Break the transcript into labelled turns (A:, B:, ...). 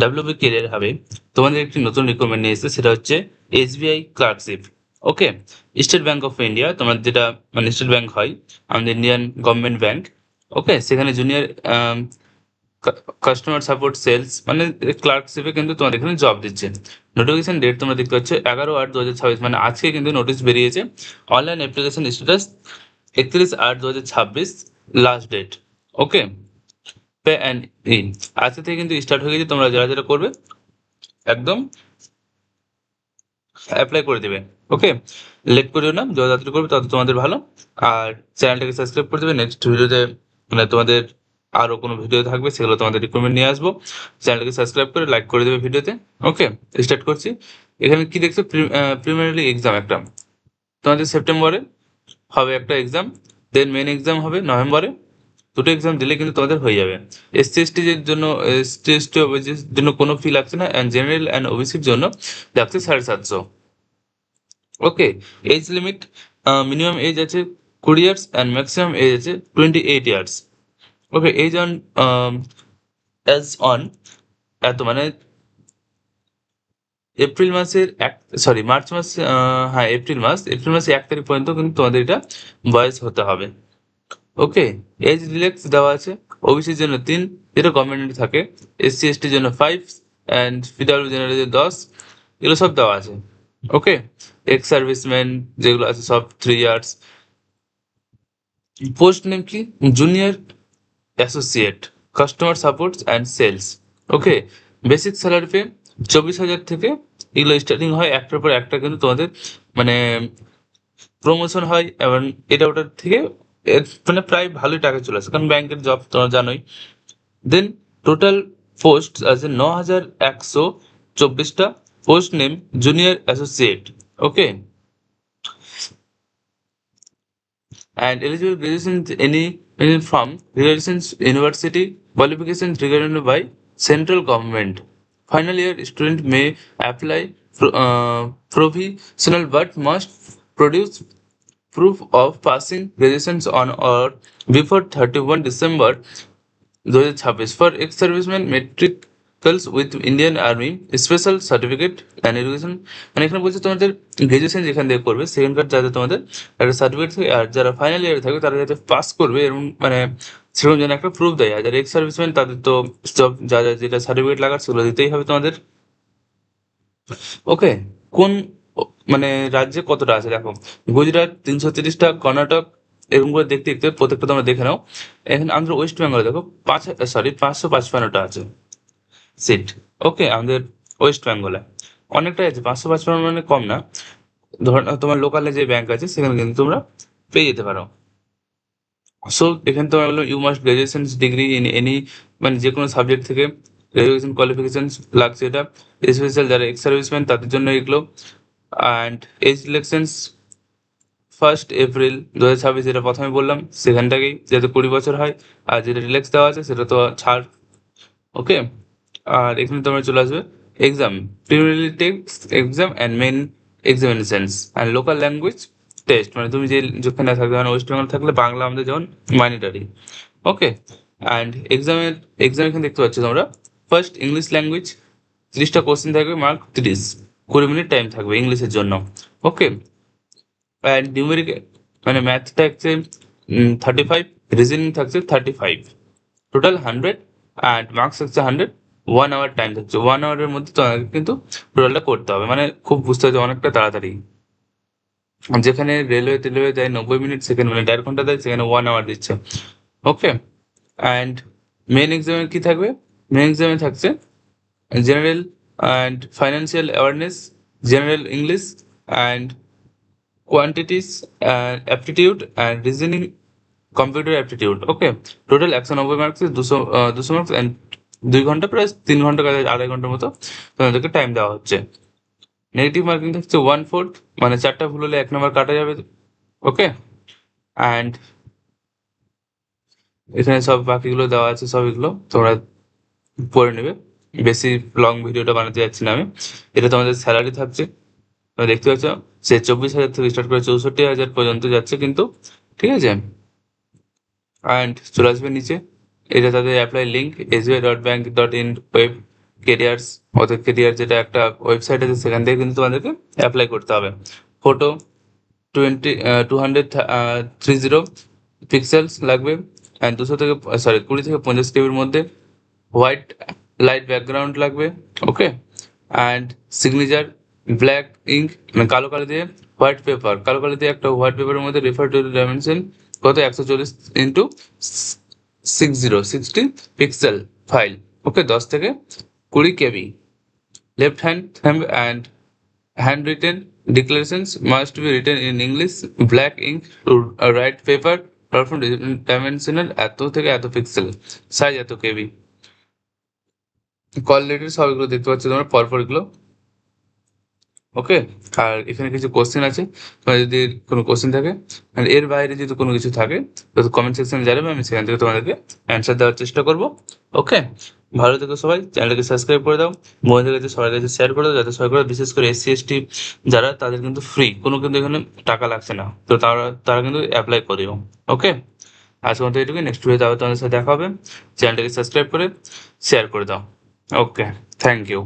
A: WB career হবে তোমাদের একটি নতুন রিক্রুটমেন্ট নিয়ে এসেছে, সেটা হচ্ছে SBI clerkship. Okay, state bank of India, তোমার যেটা মানে স্টেট ব্যাংক হয়, আমাদের ইন্ডিয়ান গভর্নমেন্ট ব্যাংক। ওকে, সেখানে জুনিয়র কাস্টমার সাপোর্ট সেলস মানে ক্লার্কশিপে কিন্তু তোমাদের এখানে জব দিচ্ছে। নোটিফিকেশন ডেট তোমরা দেখতে পাচ্ছ 11/8/2026, মানে আজকে কিন্তু নোটিশ বেরিয়েছে। Online application status 31/8/2026 last date. Okay, pay and in আজকে থেকে কিন্তু স্টার্ট হয়ে গেছে। তোমরা যারা যারা করবে একদম অ্যাপ্লাই করে দেবে। ওকে, লেট করিও না, যত তাড়াতাড়ি করবে তত তোমাদের ভালো। আর চ্যানেলটাকে সাবস্ক্রাইব করে দেবে। নেক্সট ভিডিওতে মানে তোমাদের আরও কোনো ভিডিও থাকবে, সেগুলো তোমাদের রিকমেন্ড নিয়ে আসবো। চ্যানেলটাকে সাবস্ক্রাইব করে লাইক করে দেবে ভিডিওতে। ওকে, স্টার্ট করছি। এখানে কি দেখছো, প্রিলিমিনারি এক্সাম একটা তোমাদের সেপ্টেম্বরে হবে একটা এক্সাম, দেন মেন এক্সাম হবে নভেম্বরে। দুটো এক্সাম দিলে কিন্তু তোমাদের হয়ে যাবে। এসসি এসটি এর জন্য, এসটি এসটি ওবিসির জন্য কোনো ফি লাগছে না, অ্যান্ড জেনারেল অ্যান্ড ওবিসির জন্য লাগছে 750। Okay, age limit minimum age আছে 20 ইয়ার্স অ্যান্ড ম্যাক্সিমাম এজ আছে 28 years. Okay, age on age on এত মানে এপ্রিল মাসের মার্চ মাস, হ্যাঁ এপ্রিল মাসে 1 তারিখ পর্যন্ত কিন্তু তোমাদের এটা বয়স হতে হবে। ওকে, এজ রিল্যাক্স দেওয়া আছে। ওবিসির জন্য 3, যেটা গভর্নমেন্ট থাকে। এসসি এসটির জন্য 5 অ্যান্ড পিডব্লিউ জেনারেলের 10, এগুলো সব দেওয়া আছে। ওকে, এক্স সার্ভিসম্যান যেগুলো আছে সব 3 ইয়ার্স। পোস্ট নেম কি, junior associate customer supports and sales. Okay, basic salary pay 24,000 থেকে এগুলো স্টার্টিং হয়। একটার পর একটা কিন্তু তোমাদের মানে প্রমোশন হয়, এবং এটা ওটার থেকে মানে প্রায় ভালোই টাকা চলে আসে, কারণ ব্যাংকের জব তোমরা জানোই। দেন টোটাল পোস্ট আছে 9,124টা। Post name junior associate. Okay, and eligible graduation any from graduation university qualification recognized by central government. Final year student may apply provisional but must produce proof of passing graduation on or before 31 December 2026 for ex-servicemen matricals with Indian Army special certificate and education. মানে এখানে বলছে তোমাদের graduation যেখান থেকে করবে সেখানকার যাতে তোমাদের একটা সার্টিফিকেট থাকে, আর যারা ফাইনাল ইয়ারে থাকবে তারা যাতে পাস করবে এরকম মানে সেরকম যেন একটা প্রুফ দেয়। আর যারা এক্স সার্ভিসম্যান তাদের তো সব যা যা যেটা সার্টিফিকেট লাগার সেগুলো দিতেই হবে তোমাদের। ওকে, কোন মানে রাজ্যে কতটা আছে দেখো, গুজরাট 330টা, কর্ণাটক এরকম করে দেখতে দেখতে প্রত্যেকটা তোমরা দেখে নাও। এখানে আমাদের ওয়েস্ট বেঙ্গলে দেখো 555টা আছে সিট। ওকে, আমাদের ওয়েস্ট বেঙ্গলে অনেকটাই আছে, 555 মানে কম না। ধর তোমার লোকালে যে ব্যাংক আছে সেখানে কিন্তু তোমরা পেয়ে যেতে পারো। সো এখানে তোমার হলো you must graduation degree in any, মানে যে কোনো সাবজেক্ট থেকে গ্রাজুয়েশন কোয়ালিফিকেশন লাগছে এটা। স্পেশাল যারা এক্স সার্ভিসম্যান তাদের জন্য এগুলো। অ্যান্ড এজ ইলেকশনস 1 এপ্রিল 2026, যেটা প্রথমে বললাম সেখানটাকেই, যাতে 20 বছর হয়। আর যেটা রিল্যাক্স দেওয়া আছে সেটা তো ছাড়। ওকে, আর এখানে তোমরা চলে আসবে exam, preliminary test exam and main examinations and local language test, মানে তুমি যে যেখানে থাকবে, মানে ওয়েস্ট বেঙ্গল থাকলে বাংলা আমাদের যেমন ম্যান্ডেটরি। ওকে, অ্যান্ড এক্সাম এখানে দেখতে পাচ্ছ তোমরা। ফার্স্ট ইংলিশ ল্যাঙ্গুয়েজ 30টা কোশ্চেন থাকবে, মার্ক 30, 20 মিনিট টাইম থাকবে ইংলিশের জন্য। ওকে, অ্যান্ড নিউমেরিক মানে ম্যাথ থাকছে 35, রিজনিং থাকছে 35, টোটাল 100 অ্যান্ড মার্কস থাকছে 100। 1 আওয়ার টাইম থাকছে, 1 আওয়ারের মধ্যে তোমাকে কিন্তু টোটালটা করতে হবে, মানে খুব বুঝতে হচ্ছে অনেকটা তাড়াতাড়ি। যেখানে রেলওয়ে টেলওয়ে দেয় 90 মিনিট, সেখানে মানে 1.5 ঘন্টা দেয়, সেখানে 1 আওয়ার দিচ্ছে। ওকে, অ্যান্ড মেন এক্সামে কি থাকবে, মেন এক্সামে থাকছে general and financial awareness, general English and quantities and aptitude and reasoning, computer aptitude. Okay, total 190 marks, 200 marks and 2 ঘন্টা, প্রায় 3 ঘন্টা কাছে 2.5 ঘন্টার মতো তোমাদেরকে টাইম দেওয়া হচ্ছে। নেগেটিভ মার্কিং থাকছে 1/4, মানে 4টা ভুল হলে 1 নম্বর কাটা যাবে। ওকে, অ্যান্ড এখানে সব বাকিগুলো দেওয়া আছে, সব এগুলো তোমরা পড়ে নেবে। বেশি লং ভিডিওটা বানাতে যাচ্ছি না আমি। এটা তোমাদের স্যালারি থাকছে, তোমরা দেখতে পাচ্ছ, সে 24,000 থেকে স্টার্ট করে 64,000 পর্যন্ত যাচ্ছে কিন্তু। ঠিক আছে, অ্যান্ড চলে আসবে নিচে, এটা তাদের apply link SBI.bank.in web careers, ওদের কেরিয়ার যেটা একটা ওয়েবসাইট আছে, সেখান থেকে কিন্তু তোমাদেরকে অ্যাপ্লাই করতে হবে। ফটো 230 পিক্সেলস লাগবে, অ্যান্ড 20 থেকে 50 কেবির মধ্যে। হোয়াইট লাইট ব্যাকগ্রাউন্ড লাগবে, ওকে। অ্যান্ড সিগনেচার ব্ল্যাক ইঙ্ক, মানে কালো কালি দিয়ে হোয়াইট পেপার, কালো কালি দিয়ে একটা হোয়াইট পেপারের মধ্যে রেফার টু ডাইমেনশন কত 140x60 পিক্সেল ফাইল, ওকে, 10 থেকে 20 KB. Left hand and handwritten declarations must be written in English, black ink to write paper, perform dimensional এত থেকে এত পিক্সেল, সাইজ এত কেবি। কল লেটার সব এগুলো দেখতে পাচ্ছ তোমরা পরপর এগুলো, ওকে। আর এখানে কিছু কোশ্চেন আছে, তোমার যদি কোনো কোশ্চেন থাকে আর এর বাইরে যদি কোনো কিছু থাকে তো কমেন্ট সেকশনে জানাবে, আমি সেখান থেকে তোমাদেরকে অ্যান্সার দেওয়ার চেষ্টা করবো, ওকে। ভালো থেকো সবাই, চ্যানেলটাকে সাবস্ক্রাইব করে দাও, বন্ধুদের কাছে সবার কাছে শেয়ার করে দাও, যাতে সবাই করে, বিশেষ করে SC ST যারা, তাদের কিন্তু ফ্রি, কোনো কিন্তু এখানে টাকা লাগছে না, তো তারা তারা কিন্তু অ্যাপ্লাই করিও, ওকে। আজকের মতো এটুকুই, নেক্সট ভিডিওতে আবার তোমাদের সাথে দেখা হবে। চ্যানেলটাকে সাবস্ক্রাইব করে শেয়ার করে দাও, ওকে, থ্যাংক ইউ।